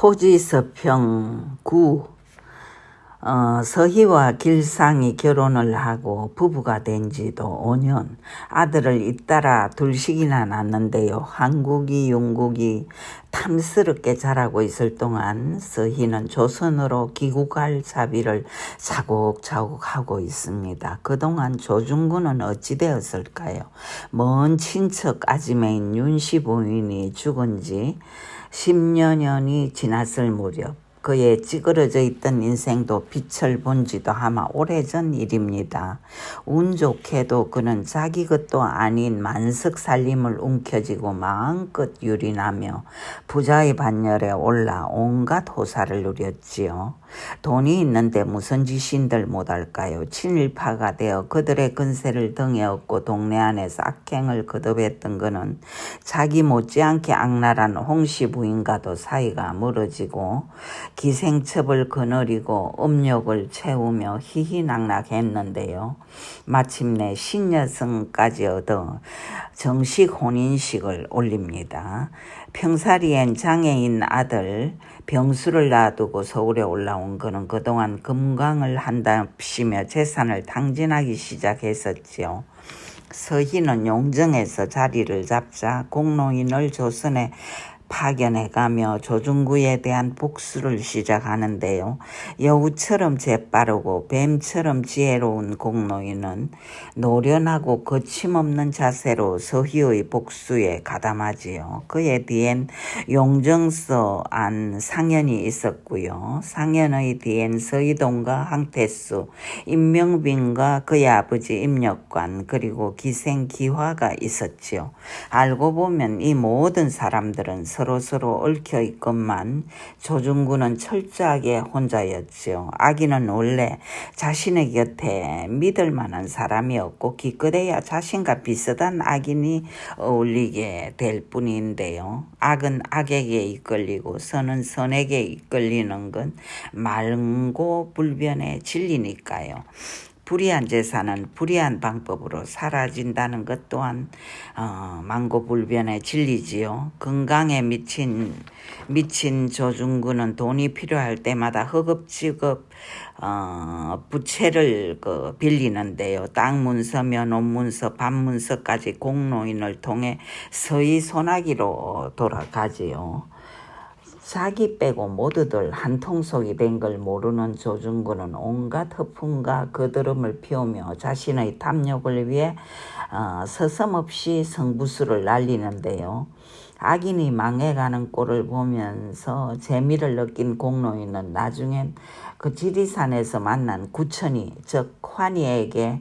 토지서평 9. 서희와 길상이 결혼을 하고 부부가 된 지도 5년, 아들을 잇따라 둘씩이나 낳았는데요. 한국이 영국이 탐스럽게 자라고 있을 동안 서희는 조선으로 귀국할 자비를 차곡차곡 하고 있습니다. 그동안 조중구는 어찌 되었을까요? 먼 친척 아지매인 윤씨 부인이 죽은 지 10여 년이 지났을 무렵 그의 찌그러져 있던 인생도 빛을 본 지도 아마 오래전 일입니다. 운 좋게도 그는 자기 것도 아닌 만석 살림을 움켜쥐고 마음껏 유린하며 부자의 반열에 올라 온갖 호사를 누렸지요. 돈이 있는데 무슨 짓인들 못할까요? 친일파가 되어 그들의 근세를 등에 업고 동네 안에서 악행을 거듭했던 그는 자기 못지않게 악랄한 홍씨 부인과도 사이가 멀어지고 기생첩을 거느리고 음욕을 채우며 희희낙낙했는데요. 마침내 신여성까지 얻어 정식 혼인식을 올립니다. 평사리엔 장애인 아들 병수를 놔두고 서울에 올라온 그는 그동안 금광을 한답시며 재산을 탕진하기 시작했었지요. 서희는 용정에서 자리를 잡자 공노인을 조선에 파견해가며 조중구에 대한 복수를 시작하는데요. 여우처럼 재빠르고 뱀처럼 지혜로운 공노인은 노련하고 거침없는 자세로 서희의 복수에 가담하지요. 그의 뒤엔 용정서 안 상현이 있었고요. 상현의 뒤엔 서희동과 항태수, 임명빈과 그의 아버지 임력관, 그리고 기생 기화가 있었지요. 알고 보면 이 모든 사람들은 서로 얽혀 있건만 조중구는 철저하게 혼자였지요. 아기는 원래 자신의 곁에 믿을 만한 사람이 없고 기껏해야 자신과 비슷한 악인이 어울리게 될 뿐인데요. 악은 악에게 이끌리고 선은 선에게 이끌리는 건 말고불변의 진리니까요. 불의한 재산은 불의한 방법으로 사라진다는 것 또한 망고불변의 진리지요. 건강에 미친 조중구는 돈이 필요할 때마다 허겁지겁 부채를 빌리는데요. 땅 문서며 논문서, 반문서까지 공노인을 통해 서희 소나기로 돌아가지요. 자기 빼고 모두들 한통속이 된 걸 모르는 조중구는 온갖 허풍과 거드름을 피우며 자신의 탐욕을 위해 서슴없이 성부수를 날리는데요. 악인이 망해가는 꼴을 보면서 재미를 느낀 공노인은 나중엔 그 지리산에서 만난 구천이 즉 환희에게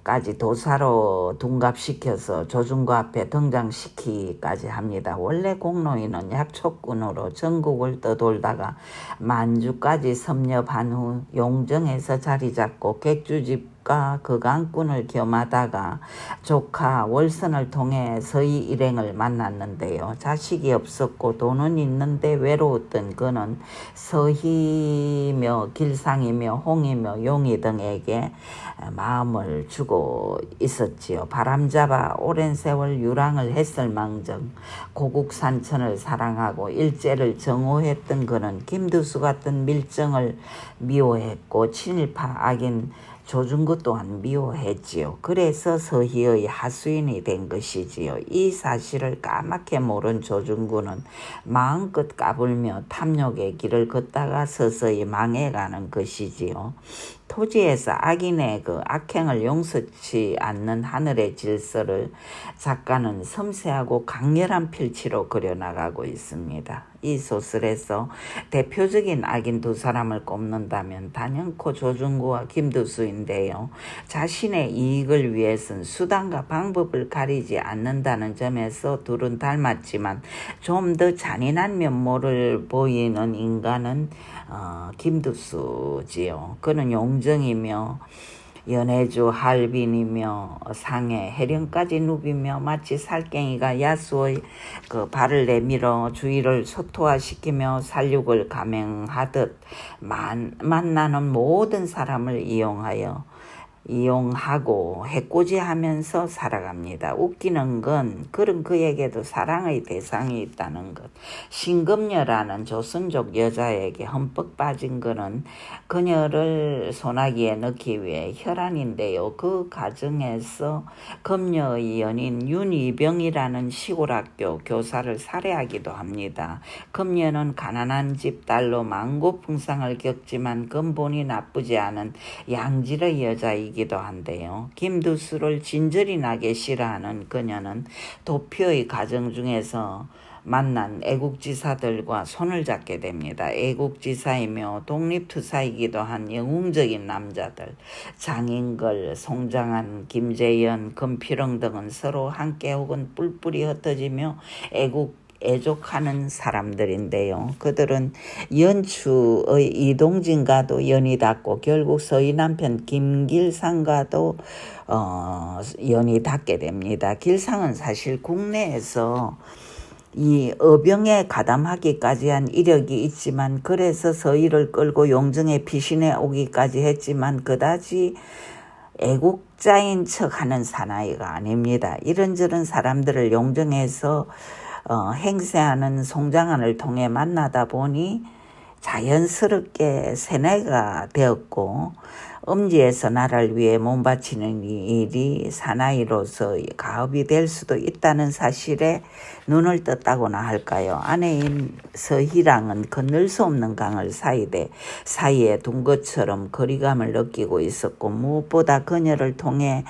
까지 도사로 둔갑시켜서 조중구 앞에 등장시키기까지 합니다. 원래 공노인은 약초꾼으로 전국을 떠돌다가 만주까지 섭렵한 후 용정에서 자리 잡고 객주집과 거강꾼을 겸하다가 조카 월선을 통해 서희 일행을 만났는데요. 자식이 없었고 돈은 있는데 외로웠던 그는 서희며 길상이며 홍이며 용이 등에게 마음을 주고 있었지요. 바람잡아 오랜 세월 유랑을 했을 망정 고국산천을 사랑하고 일제를 정오했던 그는 김두수 같은 밀정을 미워했고 친일파 악인 조중구 또한 미워했지요. 그래서 서희의 하수인이 된 것이지요. 이 사실을 까맣게 모른 조중구는 마음껏 까불며 탐욕의 길을 걷다가 서서히 망해가는 것이지요. 토지에서 악인의 그 악행을 용서치 않는 하늘의 질서를 작가는 섬세하고 강렬한 필치로 그려나가고 있습니다. 이 소설에서 대표적인 악인 두 사람을 꼽는다면 단연코 조중구와 김두수인데요. 자신의 이익을 위해서는 수단과 방법을 가리지 않는다는 점에서 둘은 닮았지만 좀 더 잔인한 면모를 보이는 인간은 김두수지요. 그는 용정이며 연해주 할빈이며 상해 해령까지 누비며 마치 살갱이가 야수의 발을 내밀어 주위를 소토화시키며 살육을 감행하듯 만나는 모든 사람을 이용하여 이용하고 해코지하면서 살아갑니다. 웃기는 건 그런 그에게도 사랑의 대상이 있다는 것. 신금녀라는 조선족 여자에게 흠뻑 빠진 그는 그녀를 소나기에 넣기 위해 혈안인데요. 그 과정에서 금녀의 연인 윤이병이라는 시골학교 교사를 살해하기도 합니다. 금녀는 가난한 집 딸로 만고풍상을 겪지만 근본이 나쁘지 않은 양질의 여자이기도 한데요. 김두수를 진절이 나게 싫어하는 그녀는 도표의 과정 중에서 만난 애국지사들과 손을 잡게 됩니다. 애국지사이며 독립투사이기도 한 영웅적인 남자들, 장인걸, 송장한, 김재현, 금필흥 등은 서로 함께 혹은 뿔뿔이 흩어지며 애족하는 사람들인데요. 그들은 연추의 이동진과도 연이 닿고 결국 서희 남편 김길상과도 연이 닿게 됩니다. 길상은 사실 국내에서 이 어병에 가담하기까지 한 이력이 있지만 그래서 서희를 끌고 용정에 피신해 오기까지 했지만 그다지 애국자인 척하는 사나이가 아닙니다. 이런저런 사람들을 용정에서 행세하는 송장한을 통해 만나다 보니 자연스럽게 세뇌가 되었고 음지에서 나라를 위해 몸바치는 일이 사나이로서 가업이 될 수도 있다는 사실에 눈을 떴다고나 할까요. 아내인 서희랑은 건널 수 없는 강을 사이에 둔 것처럼 거리감을 느끼고 있었고 무엇보다 그녀를 통해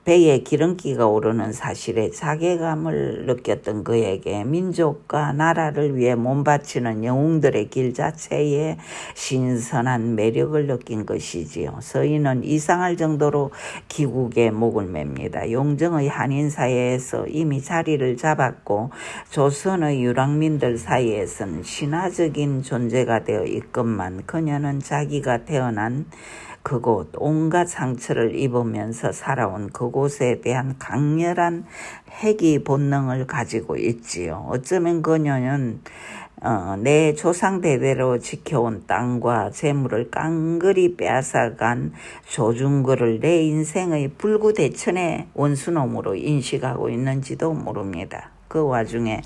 배에 기름기가 오르는 사실에 자괴감을 느꼈던 그에게 민족과 나라를 위해 몸바치는 영웅들의 길 자체에 신선한 매력을 느낀 것이지요. 서희는 이상할 정도로 기국에 목을 맵니다. 용정의 한인사회에서 이미 자리를 잡았고 조선의 유랑민들 사이에서는 신화적인 존재가 되어 있건만 그녀는 자기가 태어난 그곳 온갖 상처를 입으면서 살아온 그곳에 대한 강렬한 회귀 본능을 가지고 있지요. 어쩌면 그녀는 내 조상 대대로 지켜온 땅과 재물을 깡그리 빼앗아간 조중구를 내 인생의 불구대천의 원수놈으로 인식하고 있는지도 모릅니다. 그 와중에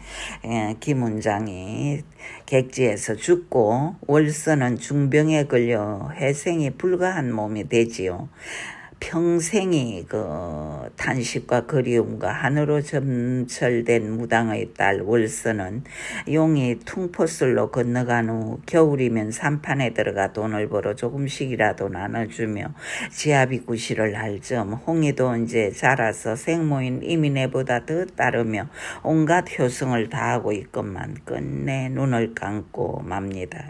김훈장이 객지에서 죽고 월서는 중병에 걸려 회생이 불가한 몸이 되지요. 평생이 탄식과 그리움과 한으로 점철된 무당의 딸 월서는 용이 퉁포슬로 건너간 후 겨울이면 산판에 들어가 돈을 벌어 조금씩이라도 나눠주며 지아비 구실을 할 점 홍이도 언제 자라서 생모인 이민애보다 더 따르며 온갖 효성을 다하고 있건만 끝내 눈을 감고 맙니다.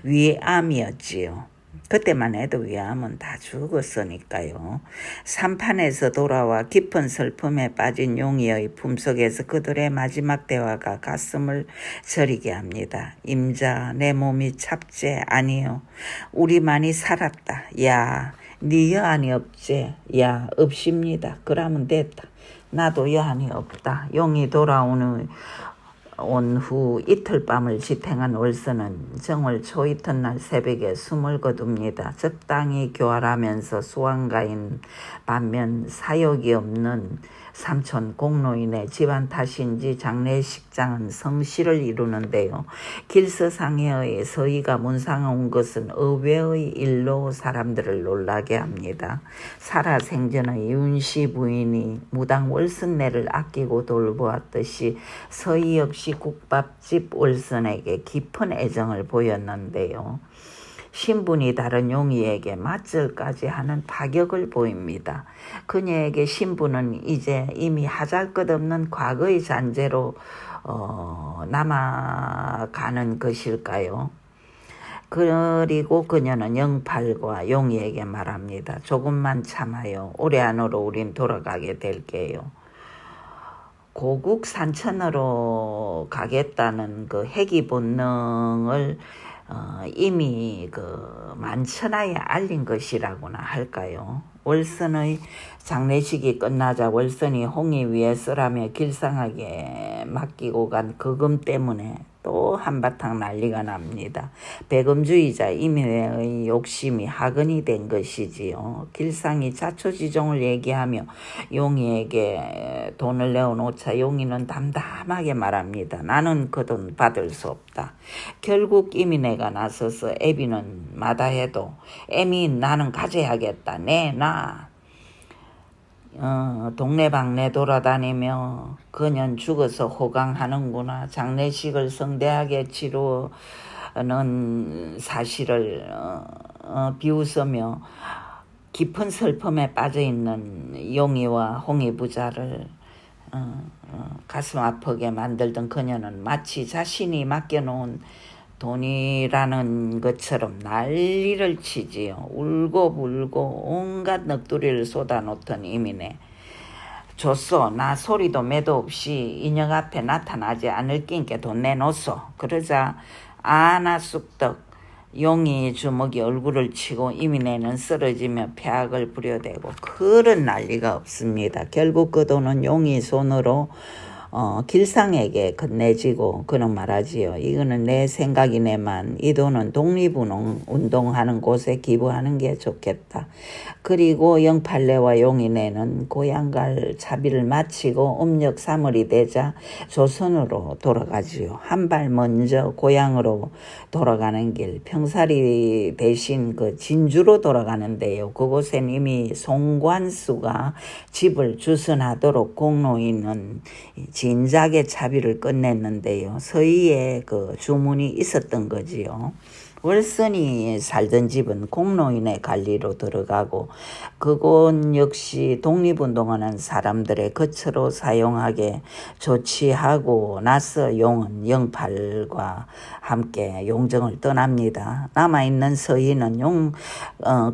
위암이었지요. 그때만 해도 위암은 다 죽었으니까요. 산판에서 돌아와 깊은 슬픔에 빠진 용이의 품속에서 그들의 마지막 대화가 가슴을 저리게 합니다. 임자, 내 몸이 찹제 아니요. 우리만이 살았다. 야, 네 여한이 없제. 야, 없습니다. 그러면 됐다. 나도 여한이 없다. 용이 돌아온 후 이틀 밤을 지탱한 월서는 정월 초이튿날 새벽에 숨을 거둡니다. 적당히 교활하면서 수완가인 반면 사욕이 없는 삼촌 공로인의 집안 탓인지 장례식장은 성시를 이루는데요. 길서상해의 서희가 문상에 온 것은 의외의 일로 사람들을 놀라게 합니다. 살아생전의 윤씨 부인이 무당 월선네를 아끼고 돌보았듯이 서희 역시 국밥집 월선에게 깊은 애정을 보였는데요. 신분이 다른 용이에게 맞절까지 하는 파격을 보입니다. 그녀에게 신분은 이제 이미 하잘것없는 과거의 잔재로 남아가는 것일까요? 그리고 그녀는 영팔과 용이에게 말합니다. 조금만 참아요. 올해 안으로 우린 돌아가게 될게요. 고국 산천으로 가겠다는 그 회귀 본능을 이미 만천하에 알린 것이라고나 할까요? 월선의 장례식이 끝나자 월선이 홍이 위에 쓰라며 길상하게 맡기고 간 거금 때문에 또 한바탕 난리가 납니다. 배금주의자 이민회의 욕심이 하근이 된 것이지요. 길상이 자초지종을 얘기하며 용의에게 돈을 내어놓자 용의는 담담하게 말합니다. 나는 그 돈 받을 수 없다. 결국 이민회가 나서서 애비는 마다해도 애미 나는 가져야겠다. 내놔. 동네방네 돌아다니며 그년 죽어서 호강하는구나. 장례식을 성대하게 치르는 사실을 비웃으며 깊은 슬픔에 빠져있는 용의와 홍의 부자를 가슴 아프게 만들던 그녀는 마치 자신이 맡겨놓은 돈이라는 것처럼 난리를 치지요. 울고 불고 온갖 넋두리를 쏟아놓던 이민혜. 줬어. 나 소리도 매도 없이 인형 앞에 나타나지 않을 낀께 돈 내놓소. 그러자 아나 쑥떡 용이 주먹이 얼굴을 치고 이민혜는 쓰러지며 폐악을 부려대고 그런 난리가 없습니다. 결국 그 돈은 용이 손으로 길상에게 건네지고 그는 말하지요. 이거는 내 생각이네만 이 돈은 독립운동하는 곳에 기부하는 게 좋겠다. 그리고 영팔레와 용인애는 고향갈 차비를 마치고 음력 3월이 되자 조선으로 돌아가지요. 한 발 먼저 고향으로 돌아가는 길 평사리 대신 그 진주로 돌아가는데요. 그곳엔 이미 송관수가 집을 주선하도록 공로인은 진작에 차비를 끝냈는데요. 서희의 그 주문이 있었던 거지요. 월선이 살던 집은 공로인의 관리로 들어가고 그곳 역시 독립운동하는 사람들의 거처로 사용하게 조치하고 나서 용은 영팔과 함께 용정을 떠납니다. 남아있는 서희는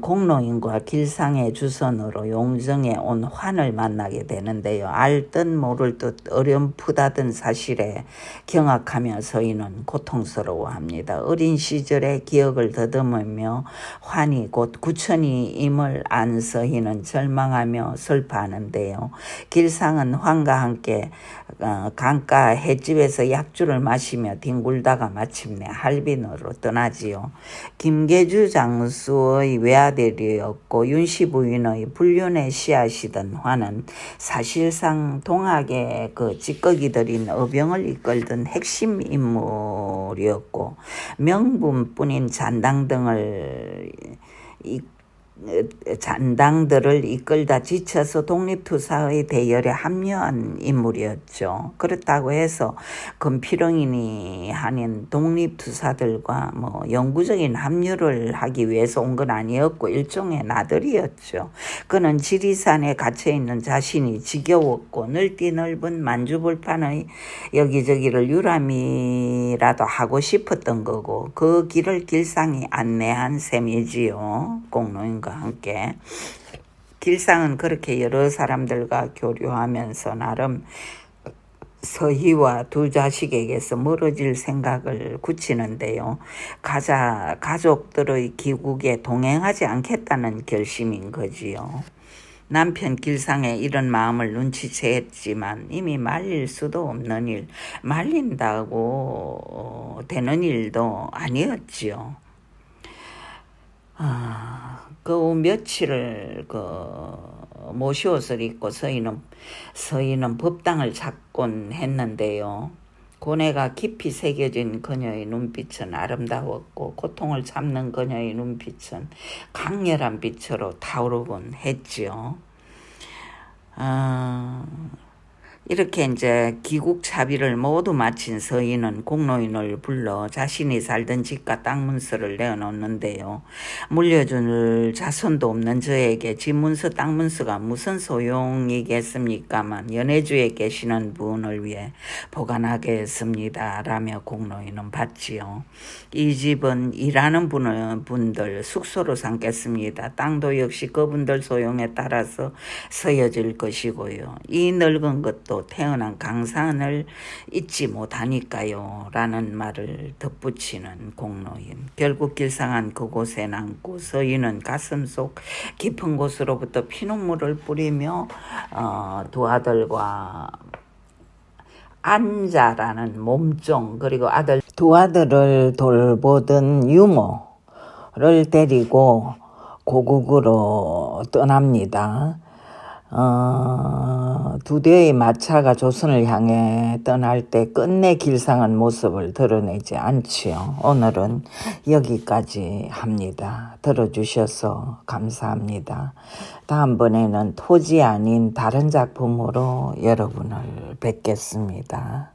공로인과 길상의 주선으로 용정에 온 환을 만나게 되는데요. 알듯 모를 듯 어렴풋하던 사실에 경악하며 서희는 고통스러워합니다. 어린 시절의 기억을 더듬으며 환이 곧 구천이임을 안 서희는 절망하며 슬퍼하는데요. 길상은 환과 함께 강가 횟집에서 약주를 마시며 뒹굴다가 마침내 할빈으로 떠나지요. 김계주 장수의 외아들이었고 윤씨 부인의 불륜의 씨앗이던 환은 사실상 동학의 그 찌꺼기들인 어병을 이끌던 핵심 인물이었고 명분뿐인 잔당들을 이끌다 지쳐서 독립투사의 대열에 합류한 인물이었죠. 그렇다고 해서 금피령인이 아닌 독립투사들과 영구적인 합류를 하기 위해서 온 건 아니었고 일종의 나들이였죠. 그는 지리산에 갇혀있는 자신이 지겨웠고 넓디 넓은 만주벌판의 여기저기를 유람이라도 하고 싶었던 거고 그 길을 길상이 안내한 셈이지요. 공로인과 함께. 길상은 그렇게 여러 사람들과 교류하면서 나름 서희와 두 자식에게서 멀어질 생각을 굳히는데요. 가족들의 기국에 동행하지 않겠다는 결심인 거지요. 남편 길상의 이런 마음을 눈치챘지만 이미 말릴 수도 없는 일, 말린다고 되는 일도 아니었지요. 그 며칠을 모시옷을 입고 서희는 법당을 찾곤 했는데요. 고뇌가 깊이 새겨진 그녀의 눈빛은 아름다웠고 고통을 참는 그녀의 눈빛은 강렬한 빛으로 타오르곤 했지요. 이렇게 이제 기국 차비를 모두 마친 서희는 공로인을 불러 자신이 살던 집과 땅 문서를 내어놓는데요. 물려줄 자손도 없는 저에게 집 문서 땅 문서가 무슨 소용이겠습니까만 연해주에 계시는 분을 위해 보관하겠습니다 라며 공로인은 받지요. 이 집은 일하는 분들 숙소로 삼겠습니다. 땅도 역시 그분들 소용에 따라서 서여질 것이고요. 이 늙은 것도 태어난 강산을 잊지 못하니까요 라는 말을 덧붙이는 공로인. 결국 길상한 그곳에 남고 서희는 가슴속 깊은 곳으로부터 피눈물을 뿌리며 두 아들과 안자라는 몸종 그리고 두 아들을 돌보던 유모를 데리고 고국으로 떠납니다. 두 대의 마차가 조선을 향해 떠날 때 끝내 길상한 모습을 드러내지 않지요. 오늘은 여기까지 합니다. 들어주셔서 감사합니다. 다음번에는 토지 아닌 다른 작품으로 여러분을 뵙겠습니다.